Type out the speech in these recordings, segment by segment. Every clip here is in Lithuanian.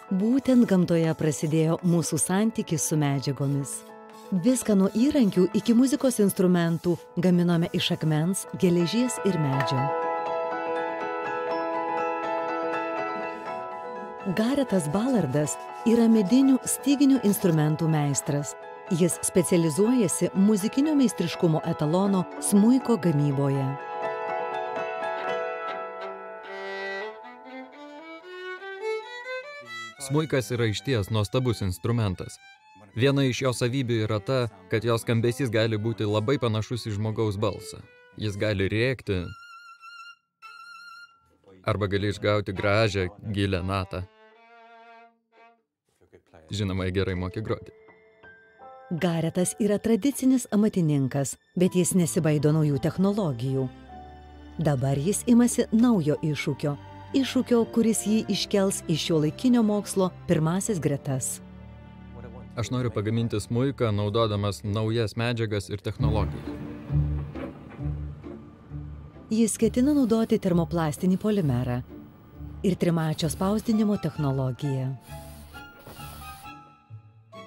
Būtent gamtoje prasidėjo mūsų santykis su medžiagomis. Viską nuo įrankių iki muzikos instrumentų gaminome iš akmens, geležies ir medžio. Garetas Ballardas yra medinių styginių instrumentų meistras. Jis specializuojasi muzikinio meistriškumo etalono smuiko gamyboje. Smuikas yra išties nuostabus instrumentas. Viena iš jo savybių yra ta, kad jos skambesys gali būti labai panašus į žmogaus balsą. Jis gali rėkti arba gali išgauti gražią, gilią natą. Žinoma, gerai moki groti. Garetas yra tradicinis amatininkas, bet jis nesibaido naujų technologijų. Dabar jis imasi naujo iššūkio, kuris jį iškels iš šiuolaikinio mokslo pirmasis gretas. Aš noriu pagaminti smuiką, naudodamas naujas medžiagas ir technologijas. Jis ketina naudoti termoplastinį polimerą ir trimačio spausdinimo technologiją.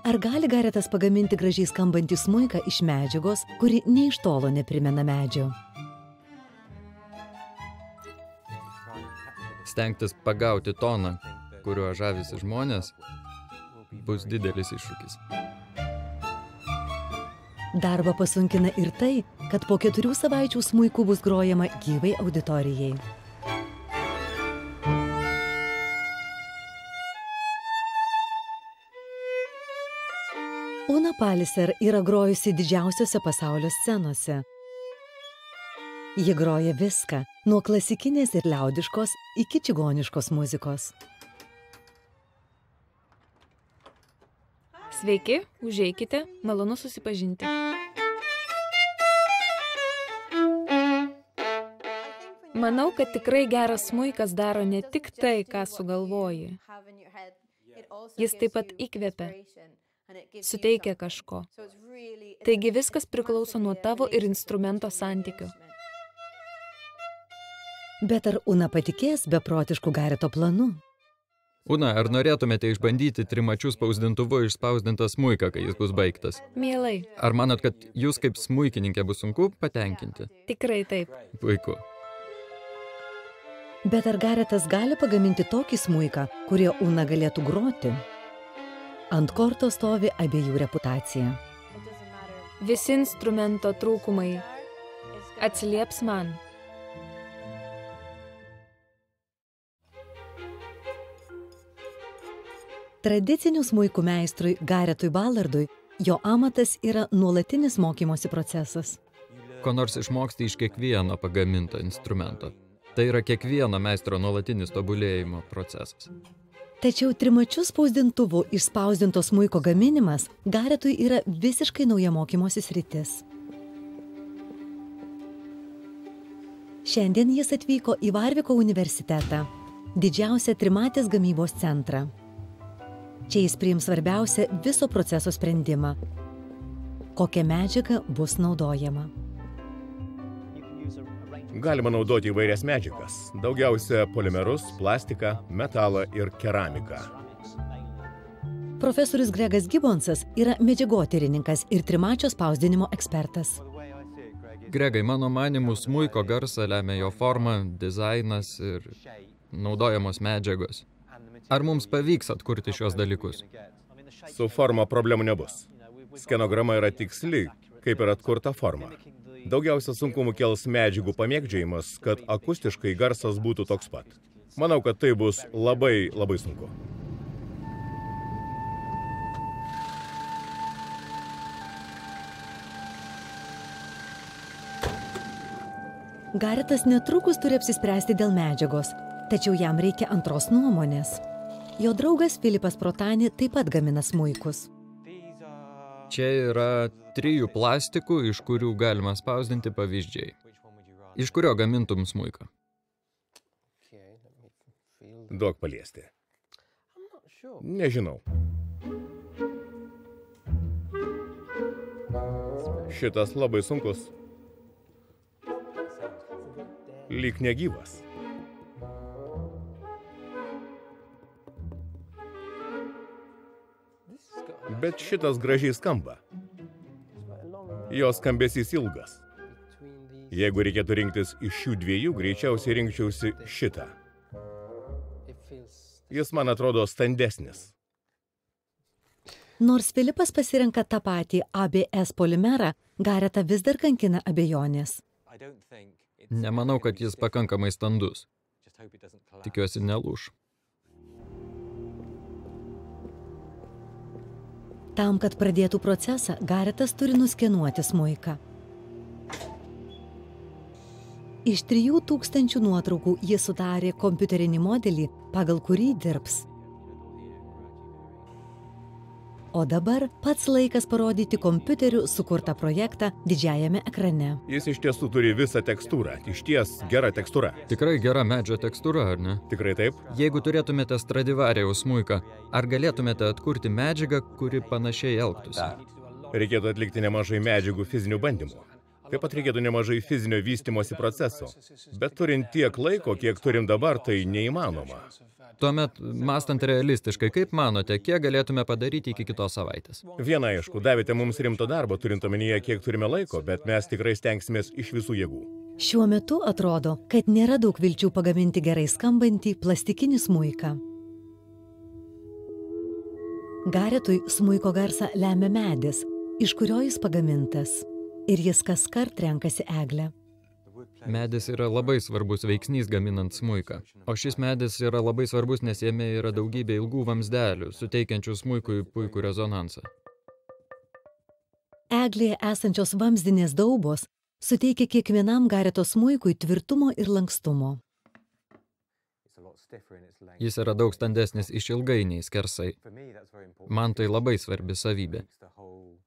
Ar gali Garetas pagaminti gražiai skambantį smuiką iš medžiagos, kuri nė iš tolo neprimena medžio? Stengtis pagauti toną, kuriuo žavisi žmonės, bus didelis iššūkis. Darbą pasunkina ir tai, kad po 4 savaičių smuikų bus grojama gyvai auditorijai. Una Palliser yra grojusi didžiausiose pasaulio scenose. Ji groja viską, nuo klasikinės ir liaudiškos iki čigoniškos muzikos. Sveiki, užeikite, malonu susipažinti. Manau, kad tikrai geras smuikas daro ne tik tai, ką sugalvoji. Jis taip pat įkvepia, suteikia kažko. Taigi viskas priklauso nuo tavo ir instrumento santykio. Bet ar Una patikės beprotiškų Gareto planų? Una, ar norėtumėte išbandyti trimačių spausdintuvu išspausdintą smuiką, kai jis bus baigtas? Mielai. Ar manot, kad jūs kaip smuikininkė bus sunku patenkinti? Tikrai taip. Puiku. Bet ar Garetas gali pagaminti tokį smuiką, kurio Una galėtų groti? Ant korto stovi abiejų reputacija. Visi instrumento trūkumai atsilieps man. Tradicinių smuikų meistrui Garetui Ballardui jo amatas yra nuolatinis mokymosi procesas. Ko nors išmoksti iš kiekvieno pagaminto instrumento. Tai yra kiekvieno meistro nuolatinis tobulėjimo procesas. Tačiau trimačių spausdintuvų išspausdinto smuiko gaminimas Garetui yra visiškai nauja mokymosi sritis. Šiandien jis atvyko į Varviko universitetą, didžiausią trimatės gamybos centrą. Čia jis priims svarbiausią viso proceso sprendimą. Kokia medžiaga bus naudojama. Galima naudoti įvairias medžiagas, daugiausia polimerus, plastiką, metalą ir keramiką. Profesorius Gregas Gibbonsas yra medžiagotyrininkas ir trimačio spausdinimo ekspertas. Gregai, mano manymu, smuiko garsą lemia jo forma, dizainas ir naudojamos medžiagos. Ar mums pavyks atkurti šios dalykus? Su forma problemų nebus. Skenograma yra tiksli, kaip ir atkurta forma. Daugiausia sunkumų kels medžiagų pamėgdžiojimas, kad akustiškai garsas būtų toks pat. Manau, kad tai bus labai sunku. Garetas netrukus turi apsispręsti dėl medžiagos, tačiau jam reikia antros nuomonės. Jo draugas Filipas Protani taip pat gamina smuikus. Čia yra 3 plastikų, iš kurių galima spausdinti pavyzdžiai. Iš kurio gamintum smuiką? Duok paliesti. Nežinau. Šitas labai sunkus. Lyg negyvas. Bet šitas gražiai skamba. Jo skambesys ilgas. Jeigu reikėtų rinktis iš šių dviejų, greičiausiai rinkčiausi šitą. Jis man atrodo standesnis. Nors Filipas pasirenka tą patį ABS polimerą, Garetą vis dar kankina abejonės. Nemanau, kad jis pakankamai standus. Tikiuosi nelūš. Tam, kad pradėtų procesą, Garetas turi nuskenuoti smuiką. Iš 3000 nuotraukų jis sudarė kompiuterinį modelį, pagal kurį dirbs. O dabar pats laikas parodyti kompiuteriu sukurtą projektą didžiajame ekrane. Jis iš tiesų turi visą tekstūrą, išties gera tekstūra. Tikrai gera medžio tekstūra, ar ne? Tikrai taip? Jeigu turėtumėte Stradivarijaus smuiką, ar galėtumėte atkurti medžiagą, kuri panašiai elgtųsi? Reikėtų atlikti nemažai medžiagų fizinių bandymų. Taip pat reikėtų nemažai fizinio vystymosi proceso. Bet turint tiek laiko, kiek turim dabar, tai neįmanoma. Tuomet, mąstant realistiškai, kaip manote, kiek galėtume padaryti iki kitos savaitės? Viena aišku, davėte mums rimto darbo, turint omenyje, kiek turime laiko, bet mes tikrai stengsimės iš visų jėgų. Šiuo metu atrodo, kad nėra daug vilčių pagaminti gerai skambantį plastikinį smuiką. Garetui smuiko garsą lemia medis, iš kurio jis pagamintas. Ir jis kaskart renkasi eglę. Medis yra labai svarbus veiksnys gaminant smuiką. O šis medis yra labai svarbus, nes jame yra daugybė ilgų vamzdelių, suteikiančių smuikui puikų rezonansą. Eglėje esančios vamzdinės daubos suteikia kiekvienam Gareto smuikui tvirtumo ir lankstumo. Jis yra daug standesnis išilgai nei skersai. Man tai labai svarbi savybė,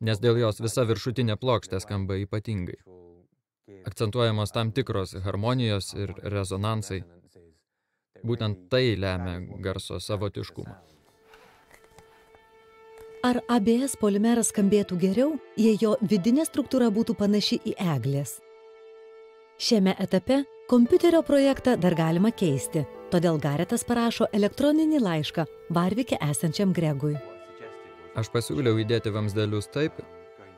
nes dėl jos visa viršutinė plokštė skamba ypatingai. Akcentuojamos tam tikros harmonijos ir rezonansai. Būtent tai lemia garso savotiškumą. Ar ABS polimeras skambėtų geriau, jei jo vidinė struktūra būtų panaši į eglės? Šiame etape kompiuterio projektą dar galima keisti, todėl Garetas parašo elektroninį laišką Varvike esančiam Gregui. Aš pasiūliau įdėti vamzdelius taip,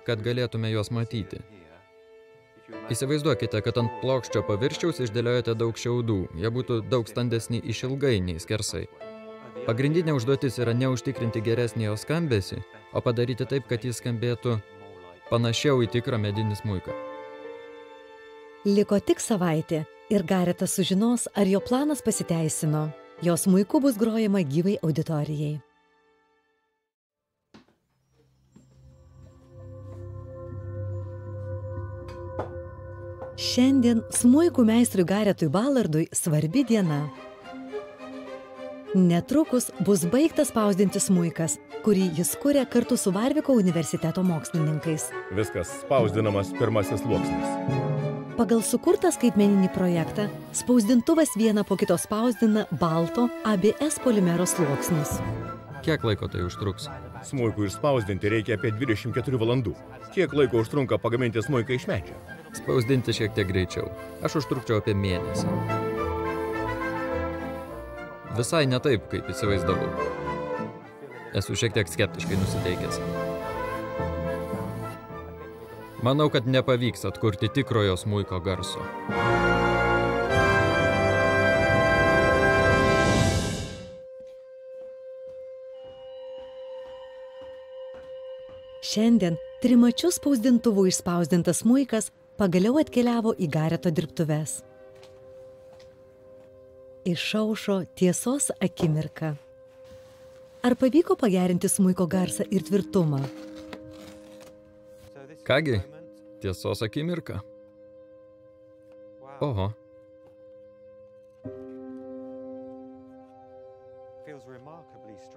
kad galėtume juos matyti. Įsivaizduokite, kad ant plokščio paviršiaus išdėliojate daug šiaudų, jie būtų daug standesni išilgai nei skersai. Pagrindinė užduotis yra neužtikrinti geresnį jo skambesį, o padaryti taip, kad jis skambėtų panašiau į tikrą medinį smuiką. Liko tik savaitė ir Garetas sužinos, ar jo planas pasiteisino. Jo smuiku bus grojama gyvai auditorijai. Šiandien smuikų meistrui Garetui Ballardui svarbi diena. Netrukus bus baigtas spausdinti smuikas, kurį jis kuria kartu su Varviko universiteto mokslininkais. Viskas spausdinamas pirmasis sluoksnis. Pagal sukurtą skaitmeninį projektą, spausdintuvas vieną po kito spausdina balto ABS polimero sluoksnius. Kiek laiko tai užtruks? Smuikui išspausdinti reikia apie 24 valandų. Kiek laiko užtrunka pagaminti smuiką iš medžio? Spausdinti šiek tiek greičiau. Aš užtrukčiau apie mėnesį. Visai ne taip, kaip įsivaizdavau. Esu šiek tiek skeptiškai nusiteikęs. Manau, kad nepavyks atkurti tikrojo smuiko garso. Šiandien trimačiu spausdintuvu išspausdintas smuikas pagaliau atkeliavo į Gareto dirbtuves. Išaušo tiesos akimirka. Ar pavyko pagerinti smuiko garsą ir tvirtumą? Kągi, tiesos akimirka. Oho.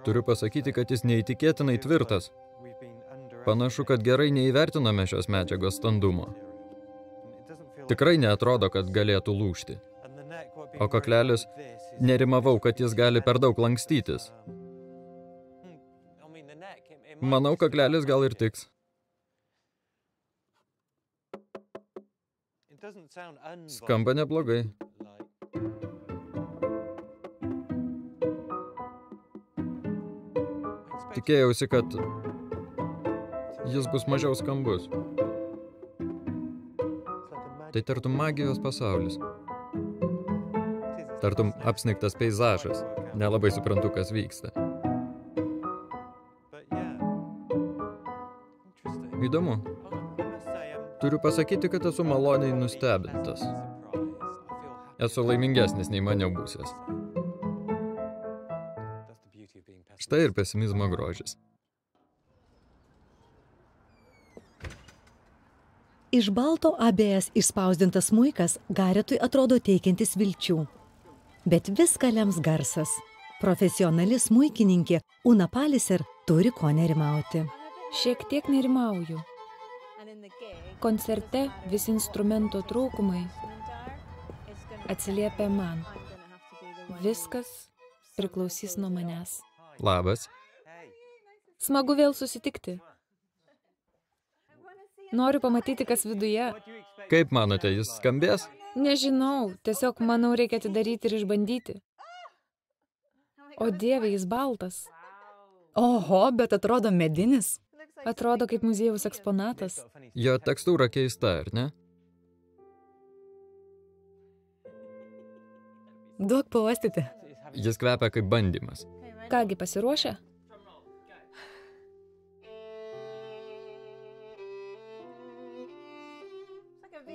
Turiu pasakyti, kad jis neįtikėtinai tvirtas. Panašu, kad gerai neįvertiname šios medžiagos standumo. Tikrai neatrodo, kad galėtų lūžti. O kaklelis, nerimavau, kad jis gali per daug lankstytis. Manau, kaklelis gal ir tiks. Skamba neblogai. Tikėjausi, kad Jis bus mažiau skambus. Tai tartum magijos pasaulis. Tartum apsnigtas peizažas. Nelabai suprantu, kas vyksta. Įdomu. Turiu pasakyti, kad esu maloniai nustebintas. Esu laimingesnis nei maniau būsies. Štai ir pesimizmo grožis. Iš balto ABS išspausdintas smuikas Garetui atrodo teikiantis vilčių. Bet viską lems garsas. Profesionali smuikininkė Una Palliser turi ko nerimauti. Šiek tiek nerimauju. Koncerte visi instrumento trūkumai atsiliepia man. Viskas priklausys nuo manęs. Labas. Smagu vėl susitikti. Noriu pamatyti, kas viduje. Kaip manote, jis skambės? Nežinau, tiesiog manau reikia atidaryti ir išbandyti. O Dieve, jis baltas. Oho, bet atrodo medinis. Atrodo kaip muziejaus eksponatas. Jo tekstūra keista, ar ne? Duok pauostyti. Jis kvepia kaip bandymas. Kągi, pasiruošę?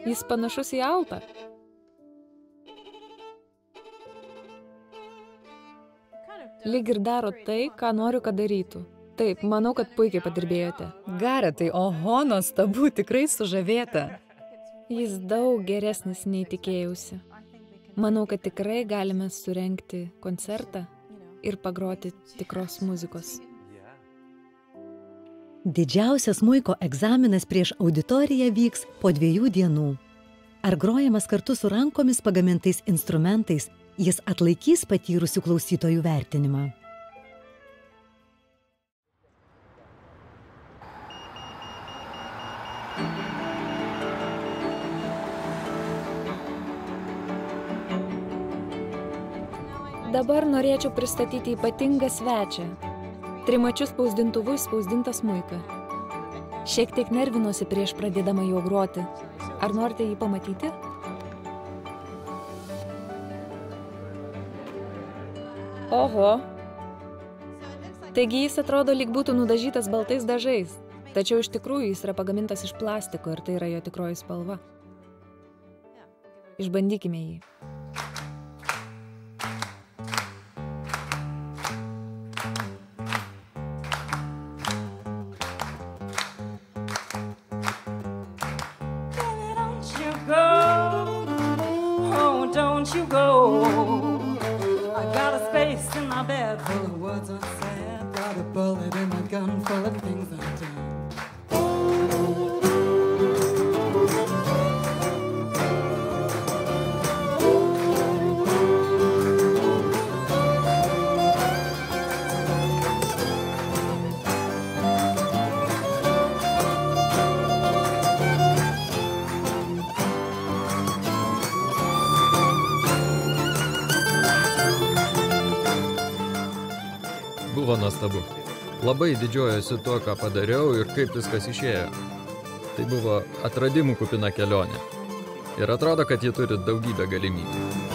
Jis panašus į altą. Lyg ir daro tai, ką noriu, kad darytų. Taip, manau, kad puikiai padirbėjote. Garetai, oho, nuostabu, tikrai sužavėta. Jis daug geresnis nei tikėjausi. Manau, kad tikrai galime surengti koncertą ir pagroti tikros muzikos. Didžiausias smuiko egzaminas prieš auditoriją vyks po 2 dienų. Ar grojamas kartu su rankomis pagamintais instrumentais, jis atlaikys patyrusių klausytojų vertinimą? Dabar norėčiau pristatyti ypatingą svečią. Trimačiu spausdintuvu spausdintą smuiką. Šiek tiek nervinosi prieš pradėdama jo groti. Ar norite jį pamatyti? Oho. Taigi jis atrodo lyg būtų nudažytas baltais dažais. Tačiau iš tikrųjų jis yra pagamintas iš plastiko ir tai yra jo tikroji spalva. Išbandykime jį. Don't you go. I got a space in my bed full of words unsaid. Got a bullet in my gun full of things I've done. Buvo nuostabu. Labai didžiuojuosi tuo, ką padariau ir kaip viskas išėjo. Tai buvo atradimų kupina kelionė. Ir atrodo, kad ji turi daugybę galimybių.